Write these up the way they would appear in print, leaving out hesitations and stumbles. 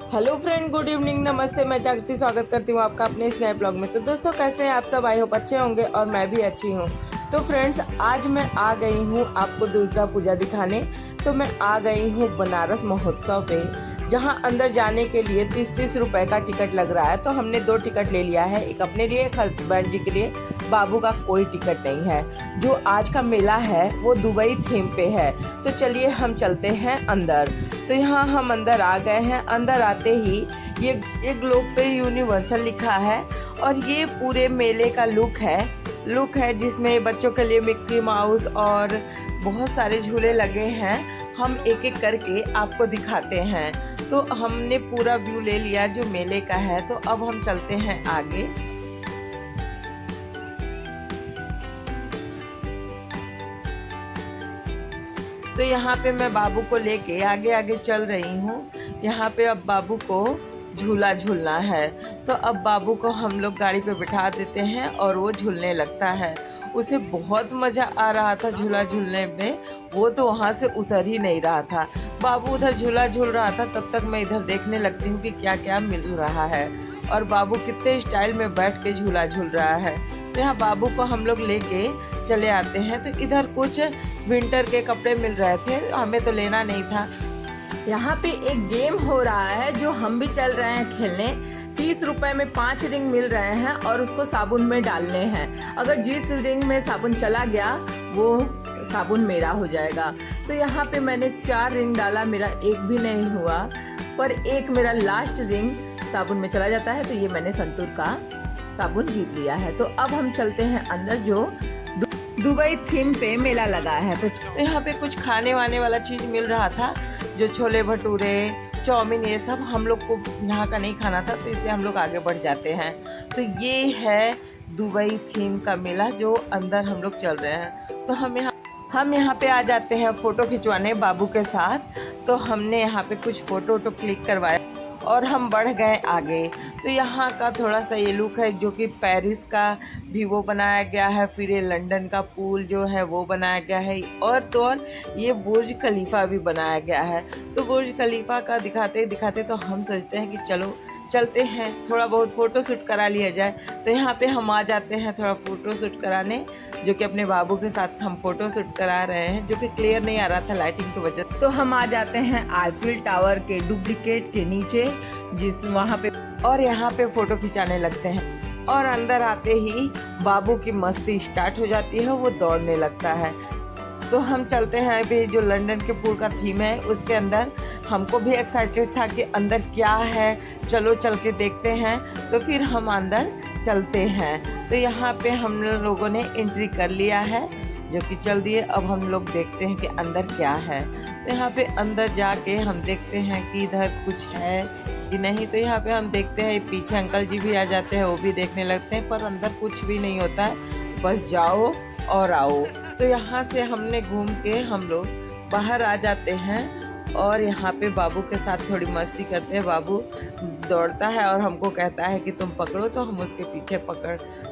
Hello friend, good evening, नमस्ते। मैं जागृति स्वागत करती हूँ आपका अपने इस नए ब्लॉग में। तो दोस्तों, कैसे हैं आप सब? आई होप अच्छे होंगे और मैं भी अच्छी हूँ। तो फ्रेंड्स, आज मैं आ गई हूँ आपको दुर्गा पूजा दिखाने। तो मैं आ गई हूँ बनारस महोत्सव पे, जहाँ अंदर जाने के लिए 30-30 रुपए का टिकट लग रहा है। तो हमने 2 टिकट ले लिया है, एक अपने लिए, एक हस्बैंड जी के लिए। बाबू का कोई टिकट नहीं है। जो आज का मेला है वो दुबई थीम पे है। तो चलिए हम चलते हैं अंदर। तो यहाँ हम अंदर आ गए हैं। अंदर आते ही ये ग्लोब पे यूनिवर्सल लिखा है और ये पूरे मेले का लुक है जिसमें बच्चों के लिए मिक्की माउस और बहुत सारे झूले लगे हैं। हम एक एक करके आपको दिखाते हैं। तो हमने पूरा व्यू ले लिया जो मेले का है। तो अब हम चलते हैं आगे। तो यहाँ पे मैं बाबू को लेके आगे आगे चल रही हूँ। यहाँ पे अब बाबू को झूला झूलना है। तो अब बाबू को हम लोग गाड़ी पे बिठा देते हैं और वो झूलने लगता है। उसे बहुत मज़ा आ रहा था झूला झूलने में। वो तो वहाँ से उतर ही नहीं रहा था। बाबू उधर झूला झूल रहा था, तब तक मैं इधर देखने लगती हूँ कि क्या क्या मिल रहा है और बाबू कितने स्टाइल में बैठ के झूला झूल रहा है। तो यहाँ बाबू को हम लोग लेके चले आते हैं। तो इधर कुछ विंटर के कपड़े मिल रहे थे, हमें तो लेना नहीं था। यहाँ पे एक गेम हो रहा है जो हम भी चल रहे हैं खेलने। 30 रुपए में 5 रिंग मिल रहे हैं और उसको साबुन में डालने हैं। अगर जिस रिंग में साबुन चला गया वो साबुन मेरा हो जाएगा। तो यहाँ पे मैंने 4 रिंग डाला, मेरा एक भी नहीं हुआ, पर एक मेरा लास्ट रिंग साबुन में चला जाता है। तो ये मैंने संतूर का साबुन जीत लिया है। तो अब हम चलते हैं अंदर जो दुबई थीम पे मेला लगा है। तो यहाँ पे कुछ खाने वाने वाला चीज़ मिल रहा था, जो छोले भटूरे, चाउमीन, ये सब हम लोग को यहाँ का नहीं खाना था, तो इसलिए हम लोग आगे बढ़ जाते हैं। तो ये है दुबई थीम का मेला जो अंदर हम लोग चल रहे हैं। तो हम यहाँ पे आ जाते हैं फ़ोटो खिंचवाने बाबू के साथ। तो हमने यहाँ पे कुछ फ़ोटो क्लिक करवाया और हम बढ़ गए आगे। तो यहाँ का थोड़ा सा ये लुक है, जो कि पेरिस का भी वो बनाया गया है, फिर ये लंदन का पूल जो है वो बनाया गया है, और तो और ये बुर्ज खलीफा भी बनाया गया है। तो बुर्ज खलीफा का दिखाते दिखाते तो हम सोचते हैं कि चलो चलते हैं, थोड़ा बहुत फ़ोटो शूट करा लिया जाए। तो यहाँ पे हम आ जाते हैं थोड़ा फ़ोटो शूट कराने, जो कि अपने बाबू के साथ हम फ़ोटो शूट करा रहे हैं, जो कि क्लियर नहीं आ रहा था लाइटिंग की वजह से। तो हम आ जाते हैं आईफिल टावर के डुप्लीकेट के नीचे, जिस वहाँ पे, और यहाँ पे फ़ोटो खिंचाने लगते हैं। और अंदर आते ही बाबू की मस्ती स्टार्ट हो जाती है, वो दौड़ने लगता है। तो हम चलते हैं अभी जो लंदन के पूल का थीम है उसके अंदर। हमको भी एक्साइटेड था कि अंदर क्या है, चलो चल के देखते हैं। तो फिर हम अंदर चलते हैं। तो यहाँ पे हम लोगों ने एंट्री कर लिया है, जो कि चल दिए। अब हम लोग देखते हैं कि अंदर क्या है। तो यहाँ पे अंदर जाके हम देखते हैं कि इधर कुछ है कि नहीं। तो यहाँ पे हम देखते हैं पीछे अंकल जी भी आ जाते हैं, वो भी देखने लगते हैं, पर अंदर कुछ भी नहीं होता है, बस जाओ और आओ। तो यहाँ से हमने घूम के हम लोग बाहर आ जाते हैं और यहाँ पे बाबू के साथ थोड़ी मस्ती करते हैं। बाबू दौड़ता है और हमको कहता है कि तुम पकड़ो, तो हम उसके पीछे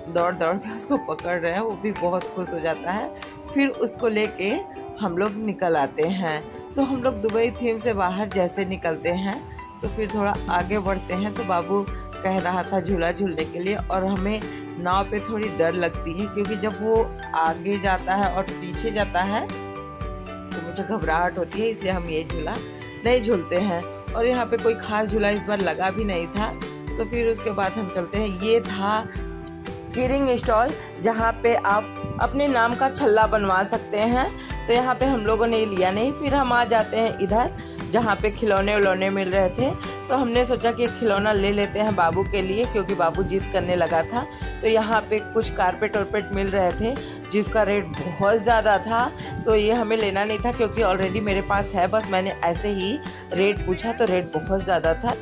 दौड़ के उसको पकड़ रहे हैं। वो भी बहुत खुश हो जाता है। फिर उसको लेके हम लोग निकल आते हैं। तो हम लोग दुबई थीम से बाहर जैसे निकलते हैं तो फिर थोड़ा आगे बढ़ते हैं। तो बाबू कह रहा था झूला झूलने के लिए, और हमें नाव पे थोड़ी डर लगती है, क्योंकि जब वो आगे जाता है और पीछे जाता है तो मुझे घबराहट होती है, इसलिए हम ये झूला नहीं झूलते हैं। और यहाँ पे कोई खास झूला इस बार लगा भी नहीं था। तो फिर उसके बाद हम चलते हैं। ये था कीरिंग स्टॉल, जहाँ पे आप अपने नाम का छल्ला बनवा सकते हैं। तो यहाँ पे हम लोगों ने लिया नहीं। फिर हम आ जाते हैं इधर, जहाँ पे खिलौने उलौने मिल रहे थे। तो हमने सोचा कि एक खिलौना ले लेते हैं बाबू के लिए, क्योंकि बाबू जिद करने लगा था। तो यहाँ पे कुछ कारपेट वारपेट मिल रहे थे, जिसका रेट बहुत ज़्यादा था। तो ये हमें लेना नहीं था, क्योंकि ऑलरेडी मेरे पास है। बस मैंने ऐसे ही रेट पूछा तो रेट बहुत ज़्यादा था।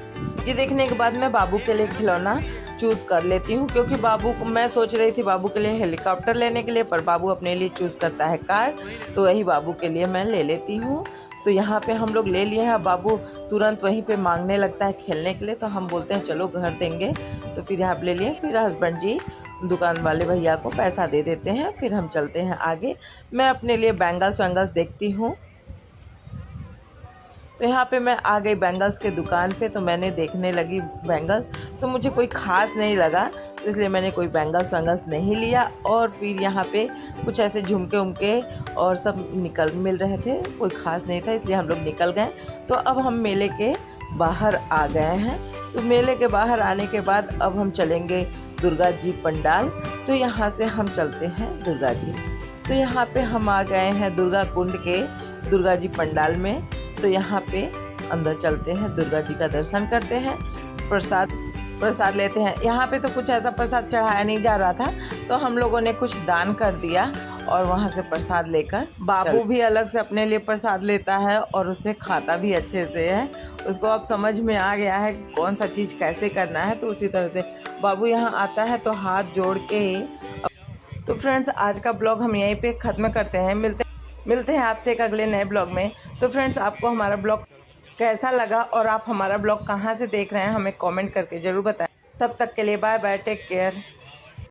ये देखने के बाद मैं बाबू के लिए खिलौना चूज़ कर लेती हूँ, क्योंकि बाबू को मैं सोच रही थी बाबू के लिए हेलीकॉप्टर लेने के लिए, पर बाबू अपने लिए चूज़ करता है कार। तो वही बाबू के लिए मैं ले लेती हूँ। तो यहाँ पे हम लोग ले लिए हैं। बाबू तुरंत वहीं पे मांगने लगता है खेलने के लिए। तो हम बोलते हैं चलो घर देंगे। तो फिर यहाँ पे ले लिए। फिर हस्बैंड जी दुकान वाले भैया को पैसा दे देते हैं। फिर हम चलते हैं आगे। मैं अपने लिए बैंगल्स वैंगल्स देखती हूँ। तो यहाँ पे मैं आ गई बैंगल्स के दुकान पे, तो मैंने देखने लगी बैंगल्स, तो मुझे कोई ख़ास नहीं लगा, तो इसलिए मैंने कोई बैंगल्स वैंगल्स नहीं लिया। और फिर यहाँ पे कुछ ऐसे झुमके उमके और सब मिल रहे थे, कोई ख़ास नहीं था, इसलिए हम लोग निकल गए। तो अब हम मेले के बाहर आ गए हैं। तो मेले के बाहर आने के बाद अब हम चलेंगे दुर्गा जी पंडाल। तो यहाँ से हम चलते हैं दुर्गा जी। तो यहाँ पे हम आ गए हैं दुर्गा कुंड के दुर्गा जी पंडाल में। तो यहाँ पे अंदर चलते हैं, दुर्गा जी का दर्शन करते हैं, प्रसाद लेते हैं। यहाँ पे तो कुछ ऐसा प्रसाद चढ़ाया नहीं जा रहा था, तो हम लोगों ने कुछ दान कर दिया और वहाँ से प्रसाद लेकर, बाबू भी अलग से अपने लिए प्रसाद लेता है और उसे खाता भी अच्छे से है। उसको अब समझ में आ गया है कौन सा चीज़ कैसे करना है, तो उसी तरह से बाबू यहाँ आता है तो हाथ जोड़ के। तो फ्रेंड्स, आज का ब्लॉग हम यहीं पे ख़त्म करते हैं। मिलते हैं आपसे एक अगले नए ब्लॉग में। तो फ्रेंड्स, आपको हमारा ब्लॉग कैसा लगा और आप हमारा ब्लॉग कहाँ से देख रहे हैं हमें कमेंट करके ज़रूर बताएं। तब तक के लिए बाय बाय, टेक केयर।